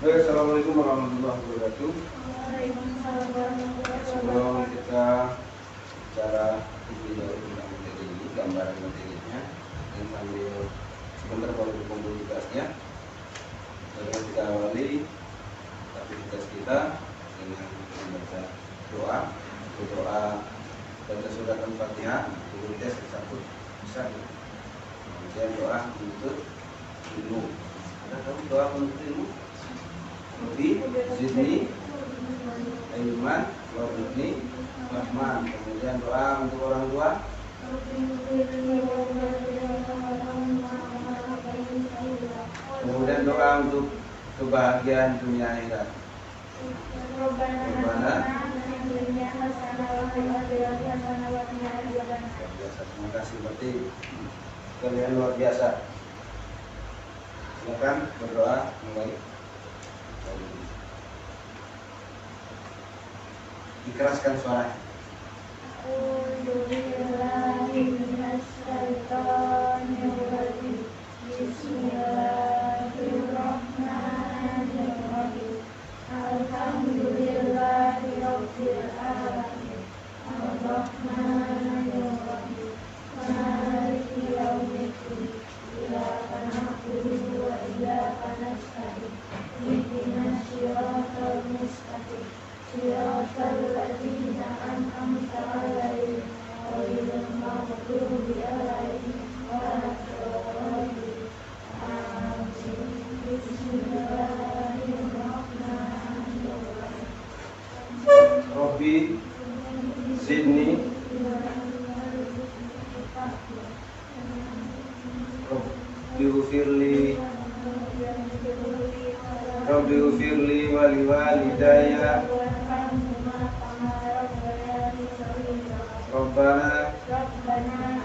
Assalamualaikum warahmatullahi wabarakatuh. Sebelum kita bicara tentang materi ini, gambaran materinya, dan sambil sebentar baru dikumpul tugasnya. Lalu kita awali aktivitas kita dengan membaca doa. Doa baca surat Al-Fatihah, dulu tes satu bisa. Kemudian doa menuntut ilmu. Ada tahu doa menuntut ilmu? Rabbi zidni ilman warzuqni rahman. Kemudian doa untuk orang tua. Kemudian doa untuk kebahagiaan dunia akhirat. Rabbana. Terima kasih, berarti kalian luar biasa. Silakan berdoa mulai. Dikeraskan suara. Bismillahirrahmanirrahim. Alhamdulillahirabbil alamin. Arrahmanirrahim. Maliki yaumiddin. Iyyaka na'budu wa iyyaka nasta'in. Ihdinas siratal mustaqim. Siratal ladzina an'amta 'alaihim ghairil maghdubi alaihim waladdallin. Amin. Bismillahirrahmanirrahim. Rabbi zidni Rabbi ufirli wali walidayya Rabbana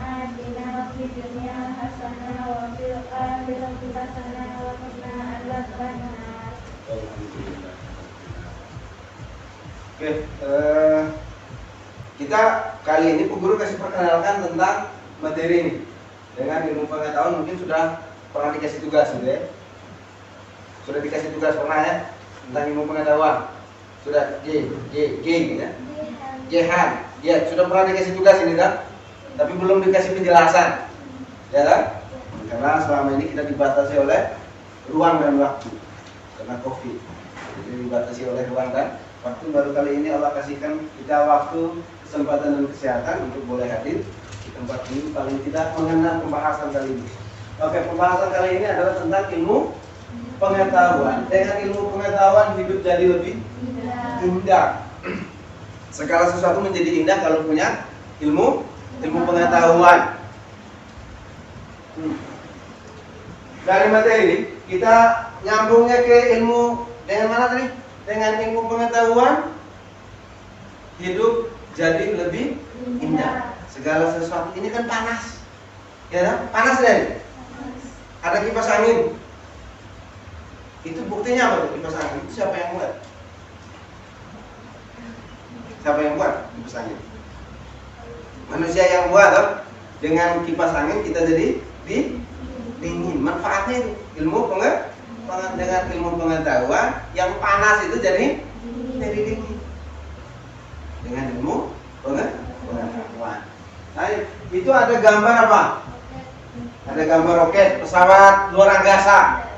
atina fid dunya hasanah wa fil akhirati hasanah wa qina adzabannar. Alhamdulillah. Oke, kita kali ini Bu Guru kasih perkenalkan tentang materi ini. Dengan ilmu pengetahuan mungkin sudah pernah dikasih tugas gitu ya. Sudah dikasih tugas pernah ya tentang ilmu pengetahuan. Sudah G gitu ya. Jehan, ya sudah pernah dikasih tugas ini kan? Tapi belum dikasih penjelasan. Ya kan? Karena selama ini kita dibatasi oleh ruang dan waktu karena Covid. Jadi dibatasi oleh ruang dan waktu. Baru kali ini Allah kasihkan kita waktu, kesempatan dan kesehatan untuk boleh hadir di tempat ini, paling tidak mengenal pembahasan kali ini. Oke, pembahasan kali ini adalah tentang ilmu pengetahuan. Dengan ilmu pengetahuan hidup jadi lebih indah. Segala sesuatu menjadi indah kalau punya ilmu pengetahuan. Dari materi ini kita nyambungnya ke ilmu dengan mana tadi? Dengan ilmu pengetahuan hidup jadi lebih indah. Segala sesuatu ini kan panas, ya kan? Panas deh. Ada kipas angin. Itu buktinya apa tuh kipas angin? Itu siapa yang buat? Siapa yang buat kipas angin? Manusia yang buat toh. Dengan kipas angin kita jadi dingin. Manfaatnya itu ilmu dengan ilmu pengetahuan yang panas itu jadi dingin. Dengan ilmu pengetahuan. Nah, itu ada gambar apa? Ada gambar roket, pesawat luar angkasa.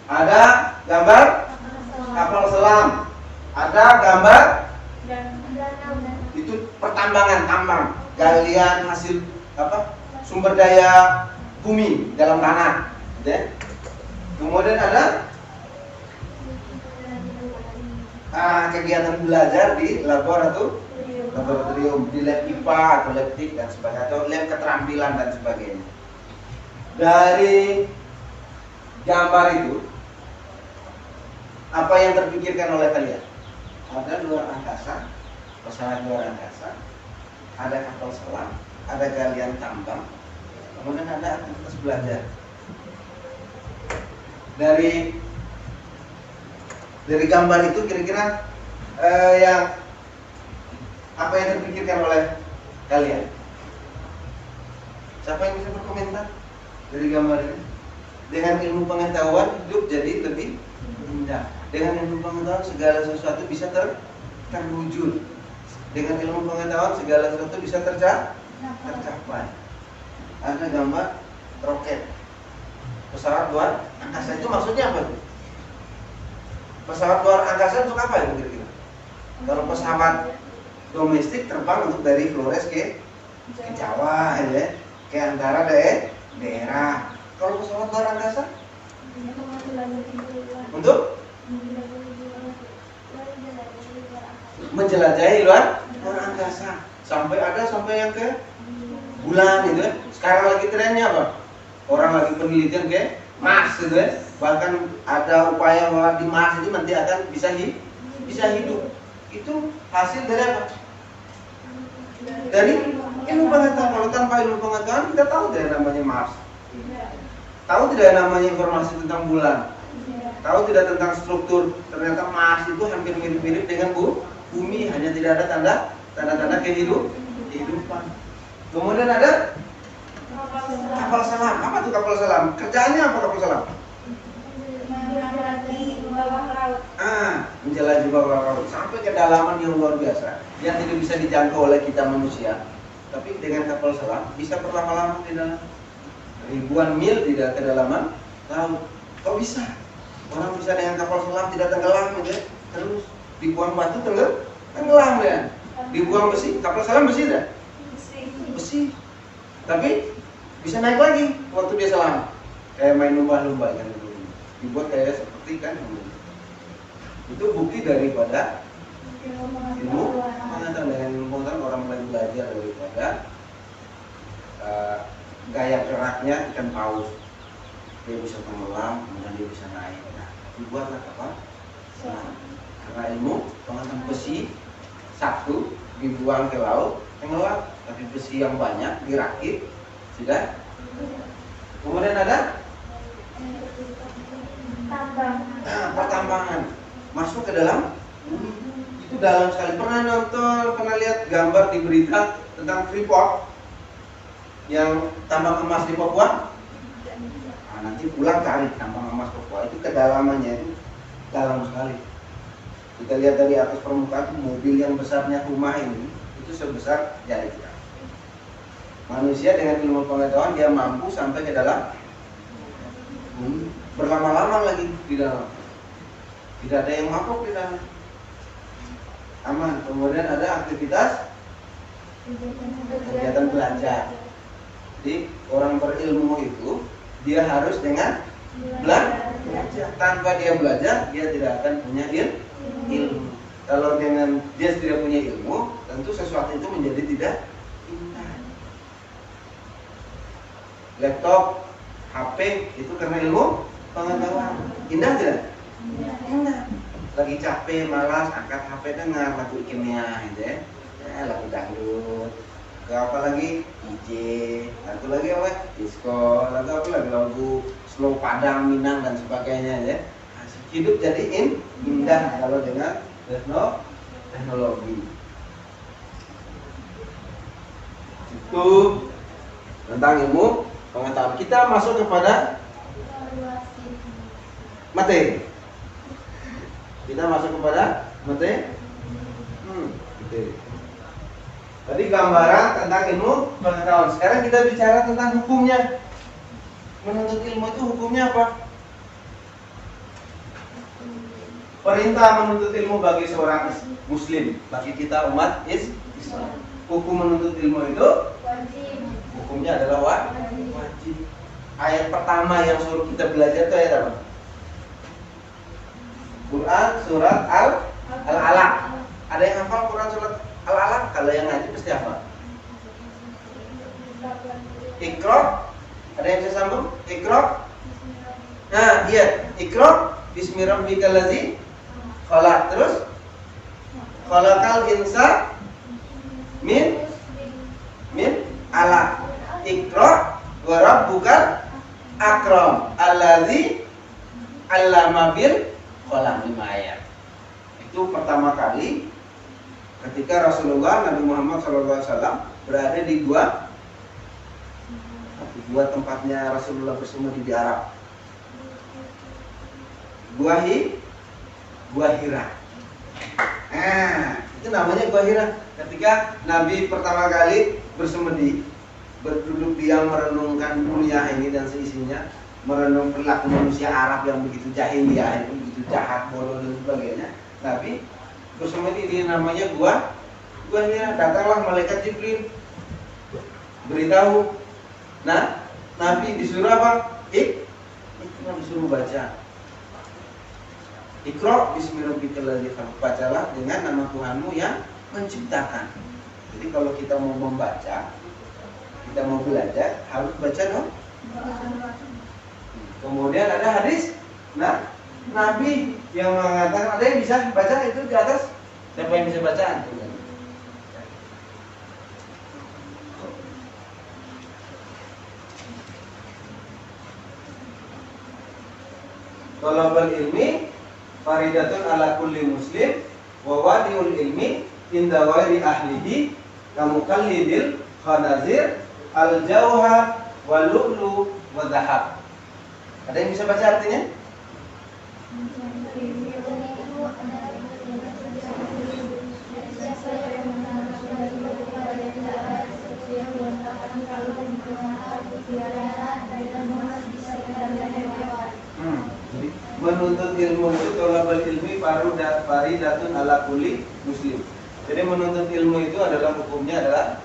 Ada gambar kapal selam. Ada gambar itu pertambangan, tambang, galian hasil apa? Sumber daya bumi dalam tanah. Ya. Kemudian ada kegiatan belajar di laboratorium, di lab IPA atau lab TIK dan sebagainya, atau lab keterampilan dan sebagainya. Dari gambar itu, apa yang terpikirkan oleh kalian? Ada luar angkasa, pesawat luar angkasa, ada kapal selam, ada galian tambang, kemudian ada aktivitas belajar. Dari gambar itu kira-kira yang apa yang terpikirkan oleh kalian? Siapa yang bisa berkomentar dari gambar ini? Dengan ilmu pengetahuan hidup jadi lebih indah. Dengan ilmu pengetahuan segala sesuatu bisa terwujud. Dengan ilmu pengetahuan segala sesuatu bisa tercapai. Ada gambar roket, pesawat luar angkasa, itu maksudnya apa tuh? Pesawat luar angkasa untuk apa ya kira-kira? Kalau pesawat domestik terbang untuk dari Flores ke Jawa, ya, ke antara daerah. Kalau pesawat luar angkasa untuk menjelajahi luar angkasa, sampai yang ke bulan itu. Sekarang lagi trennya apa? Orang lagi penelitian ke Mars itu, bahkan ada upaya bahwa di Mars itu nanti akan bisa hidup. Itu hasil dari apa? Dari ilmu pengetahuan. Kalau tanpa ilmu pengetahuan kita tahu tidak namanya Mars, tahu tidak namanya informasi tentang bulan, tahu tidak tentang struktur. Ternyata Mars itu hampir mirip-mirip dengan bumi, hanya tidak ada tanda-tanda kehidupan. Kemudian ada kapal selam. Apa tuh kapal selam? Kerjaannya apa kapal selam? Menjelajahi bawah laut sampai kedalaman yang luar biasa yang tidak bisa dijangkau oleh kita manusia. Tapi dengan kapal selam bisa berlama-lama di dalam ribuan mil di kedalaman laut. Kok bisa? Orang bisa dengan kapal selam tidak tenggelam, ya? Terus dibuang batu tenggelam, ya? Dibuang besi, kapal selam besi tidak? Besi. Tapi bisa naik lagi waktu dia selam. Kayak main lumba-lumba kan, dibuat kayak seperti kan. Itu bukti daripada ilmu pengetahuan. Dengan ilmu pengetahuan orang mulai belajar daripada gaya geraknya ikan paus. Dia bisa tenggelam, kemudian dia bisa naik. Nah, dibuatlah kapal selam. Karena ilmu pengetahuan besi satu dibuang ke laut tenggelam, tapi besi yang banyak dirakit sudah. Kemudian ada pertambangan masuk ke dalam bumi. Itu dalam sekali. Pernah lihat gambar di berita tentang Freeport yang tambang emas di Papua? Nah, nanti pulang cari tambang emas Papua, itu kedalamannya itu dalam sekali. Kita lihat dari atas permukaan, mobil yang besarnya rumah ini itu sebesar jari kita. Manusia dengan ilmu pengetahuan dia mampu sampai ke dalam bumi, berlama-lama lagi di dalam. Tidak ada yang mabuk di dalam, aman. Kemudian ada aktivitas kegiatan belajar. Jadi orang berilmu itu dia harus dengan belajar. Tanpa dia belajar dia tidak akan punya ilmu. Kalau dengan dia tidak punya ilmu, tentu sesuatu itu menjadi tidak indah. Laptop, HP itu karena ilmu pengetahuan. Indah tidak? Indah. Lagi capek, malas, angkat HP dengar lagu kimia gitu ya. Lagu dangdut. Apa lagi? DJ. Lagu lagi apa? Disco. Lagu apa lagi? Lagu slow Padang, Minang dan sebagainya ya. Hidup jadi indah kalau dengan teknologi. Itu tentang ilmu pengetahuan. Kita masuk kepada materi. Kita masuk kepada materi. Tadi gambaran tentang ilmu pengetahuan. Sekarang kita bicara tentang hukumnya. Menuntut ilmu itu hukumnya apa? Perintah menuntut ilmu bagi seorang muslim, bagi kita umat Islam. Hukum menuntut ilmu itu wajib. Hukumnya adalah wajib. Ayat pertama yang suruh kita belajar itu ayat apa? Quran surat Al-Alaq. Ada yang hafal Quran surat Al-Alaq? Kalau yang ngaji pasti hafal. Iqra. Ada yang bisa sambung? Iqra. Nah, iya. Iqra bismi rabbikal ladzi khalaq. Terus khalaqal insa min alaq. Iqra wa rabbukal akram alladzi 'allama bil qalam. 5 ayat. Itu pertama kali ketika Rasulullah Nabi Muhammad SAW berada di dua tempatnya Rasulullah bersembunyi di Arab. Gua Gua Hira. Nah, itu namanya Gua Hira. Ketika Nabi pertama kali bersemedi, berduduk diam merenungkan dunia ini dan seisinya, merenung perilaku manusia Arab yang begitu jahiliyah, yang begitu jahat, bodoh dan sebagainya. Nabi bersemedi di namanya Gua Hira. Datanglah malaikat Jibril beritahu. Nah, Nabi disuruh apa? Disuruh baca. Iqra bismillahirrahmanirrahim. Bacalah dengan nama Tuhanmu yang menciptakan. Jadi kalau kita mau membaca, kita mau belajar, harus baca dong. Kemudian ada hadis. Nah, Nabi yang mengatakan, ada yang bisa baca itu di atas? Siapa yang bisa baca? Thalabul ilmi faridatun ala kulli muslim wa wadi'ul ilmi inda ghairi ahlihi kamukallidil khanazir al-jauhar wal lu'lu wa dhahab. Ada yang bisa baca artinya? Jadi menuntut ilmu itu thalabul ilmi faridatun ala kulli muslim. Jadi menuntut ilmu itu adalah hukumnya adalah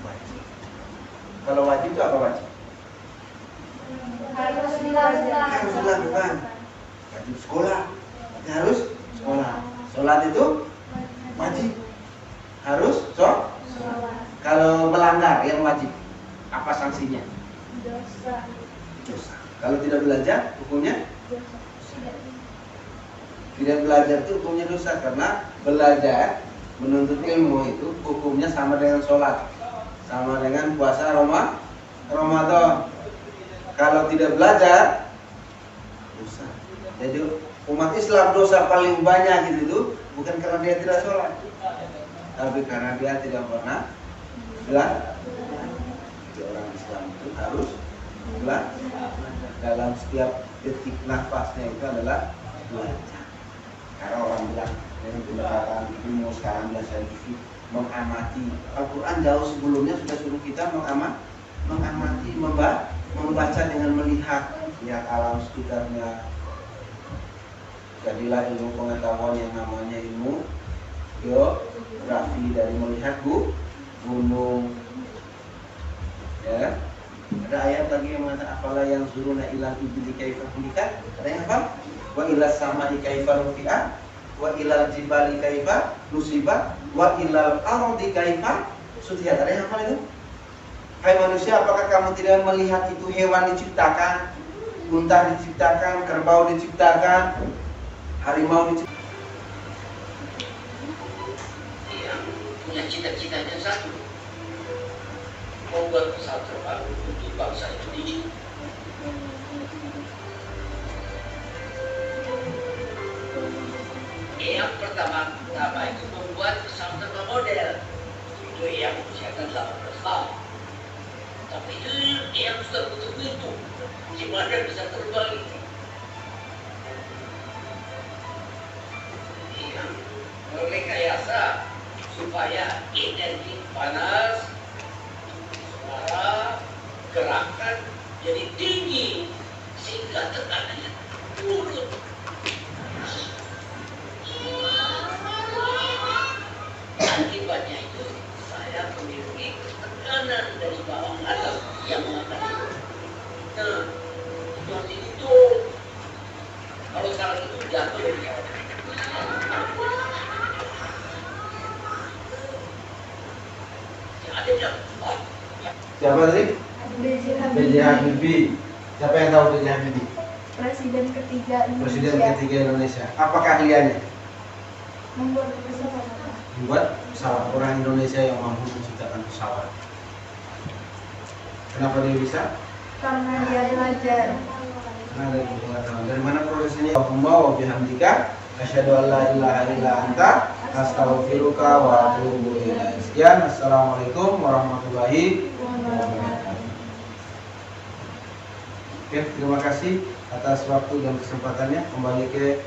wajib. Kalau wajib itu apa wajib? Harus dilakukan. Wajib sekolah. Harus sekolah. Sholat itu wajib. Harus Kalau melanggar yang wajib, apa sanksinya? Dosa. Kalau tidak belajar, hukumnya? Tidak belajar itu hukumnya dosa, karena belajar menuntut ilmu itu hukumnya sama dengan sholat, sama dengan puasa Ramadan. Kalau tidak belajar, dosa. Jadi umat Islam dosa paling banyak itu bukan karena dia tidak sholat, tapi karena dia tidak pernah belajar. Jadi orang Islam itu harus belajar. Dalam setiap detik nafasnya itu adalah belajar. Karena orang bilang dengan pendekatan ilmu sekarang bilang saintifik, mengamati. Al-Quran jauh sebelumnya sudah suruh kita mengamati, membaca dengan melihat alam sekitarnya. Jadilah ilmu pengetahuan yang namanya ilmu geografi, dari melihat gunung. Ya. Ada ayat lagi yang mengatakan afala yang zuruna ilal ibli kaifa khuliqat. Ada yang apa? Wa ilas samai kaifa rufi'at, wa ilal jibali kaifa nusibat, wa ilal ardi kaifa sutihat. Ada yang apa itu? Hai manusia, apakah kamu tidak melihat itu hewan diciptakan, unta diciptakan, kerbau diciptakan, harimau diciptakan? Yang punya cita-citanya satu, membuat pesawat terbang untuk bangsa Indonesia. Yang pertama itu membuat pesawat terbang model. Itu yang usiakan 18 tahun. Tapi itu yang sudah betul-betul gimana bisa terbang itu. Yang merekayasa supaya energi panas, suara, gerakan jadi tinggi sehingga tekanannya turun. Akibatnya itu saya memiliki tekanan dari bawah atas yang mengatakan, nah itu arti itu kalau sekarang itu jatuh dari bawah. Siapa tadi? B.J. Habibie. Siapa yang tahu B.J. Habibie? Presiden ketiga Indonesia. Presiden ketiga Indonesia. Apa keahliannya? Membuat pesawat. Membuat pesawat. Orang Indonesia yang mampu menciptakan pesawat. Kenapa dia bisa? Karena dia belajar. Karena ada pengetahuan. Dari mana prosesnya? Allahumma wa bihamdika asyhadu an la ilaha illa anta astaghfiruka wa atubu ilaik. Sekian, assalamualaikum warahmatullahi wabarakatuh. Oke, terima kasih atas waktu dan kesempatannya. Kembali ke